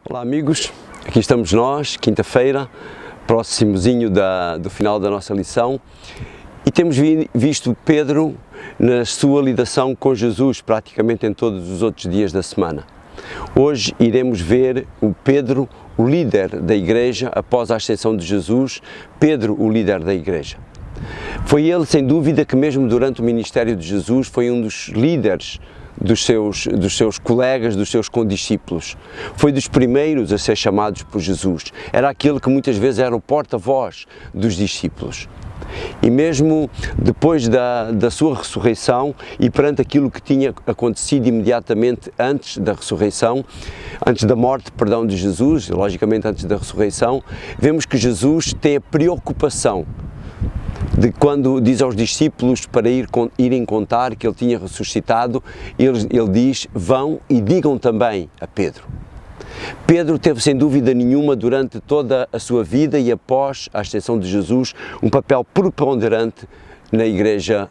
Olá amigos, aqui estamos nós, quinta-feira, próximozinho do final da nossa lição, e temos visto Pedro na sua lidação com Jesus praticamente em todos os outros dias da semana. Hoje iremos ver o Pedro, o líder da igreja, após a ascensão de Jesus, Pedro, o líder da igreja. Foi ele, sem dúvida, que mesmo durante o ministério de Jesus foi um dos líderes dos seus colegas, dos seus condiscípulos. Foi dos primeiros a ser chamados por Jesus. Era aquele que muitas vezes era o porta-voz dos discípulos. E mesmo depois da sua ressurreição e perante aquilo que tinha acontecido imediatamente antes da ressurreição, antes da morte, de Jesus, logicamente antes da ressurreição, vemos que Jesus tem a preocupação de quando diz aos discípulos para irem contar que ele tinha ressuscitado, ele diz: vão e digam também a Pedro. Pedro teve sem dúvida nenhuma durante toda a sua vida e após a ascensão de Jesus um papel preponderante na igreja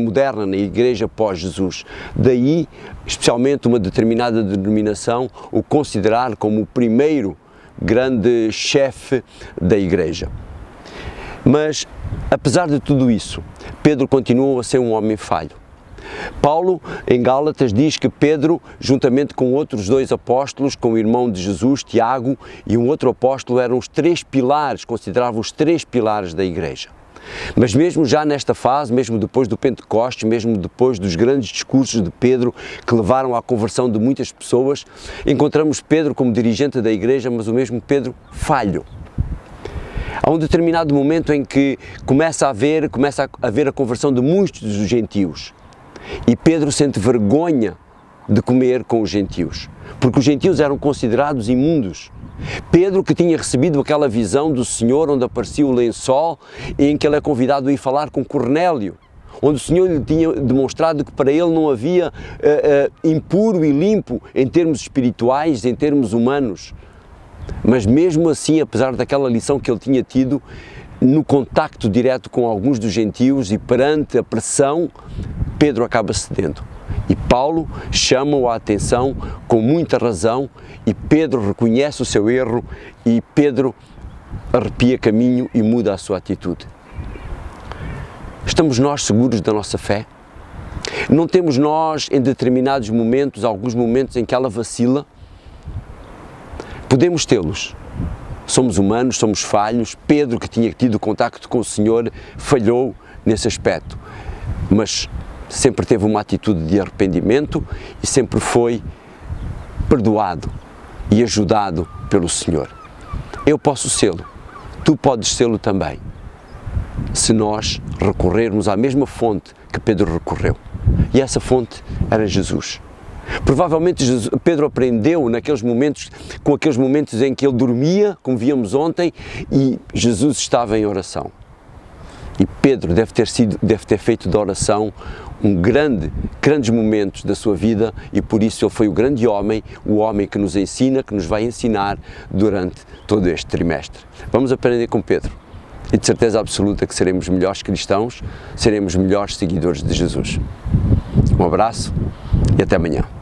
moderna, na igreja pós-Jesus. Daí, especialmente uma determinada denominação o considerar como o primeiro grande chefe da igreja. Mas, apesar de tudo isso, Pedro continuou a ser um homem falho. Paulo, em Gálatas, diz que Pedro, juntamente com outros dois apóstolos, com o irmão de Jesus, Tiago, e um outro apóstolo, eram os três pilares, consideravam os três pilares da igreja. Mas mesmo já nesta fase, mesmo depois do Pentecostes, mesmo depois dos grandes discursos de Pedro que levaram à conversão de muitas pessoas, encontramos Pedro como dirigente da igreja, mas o mesmo Pedro falho. Há um determinado momento em que começa a haver a conversão de muitos dos gentios e Pedro sente vergonha de comer com os gentios, porque os gentios eram considerados imundos. Pedro, que tinha recebido aquela visão do Senhor onde aparecia o lençol e em que ele é convidado a ir falar com Cornélio, onde o Senhor lhe tinha demonstrado que para ele não havia impuro e limpo em termos espirituais, em termos humanos. Mas mesmo assim, apesar daquela lição que ele tinha tido, no contacto direto com alguns dos gentios e perante a pressão, Pedro acaba cedendo. E Paulo chama-o a atenção com muita razão e Pedro reconhece o seu erro e Pedro arrepia caminho e muda a sua atitude. Estamos nós seguros da nossa fé? Não temos nós, em determinados momentos, alguns momentos em que ela vacila? Podemos tê-los. Somos humanos, somos falhos. Pedro, que tinha tido contacto com o Senhor, falhou nesse aspecto, mas sempre teve uma atitude de arrependimento e sempre foi perdoado e ajudado pelo Senhor. Eu posso sê-lo, tu podes sê-lo também, se nós recorrermos à mesma fonte que Pedro recorreu. E essa fonte era Jesus. Provavelmente Pedro aprendeu naqueles momentos, com aqueles momentos em que ele dormia, como víamos ontem, e Jesus estava em oração. E Pedro deve ter feito da oração grandes momentos da sua vida e por isso ele foi o grande homem, o homem que nos ensina, que nos vai ensinar durante todo este trimestre. Vamos aprender com Pedro e de certeza absoluta que seremos melhores cristãos, seremos melhores seguidores de Jesus. Um abraço e até amanhã.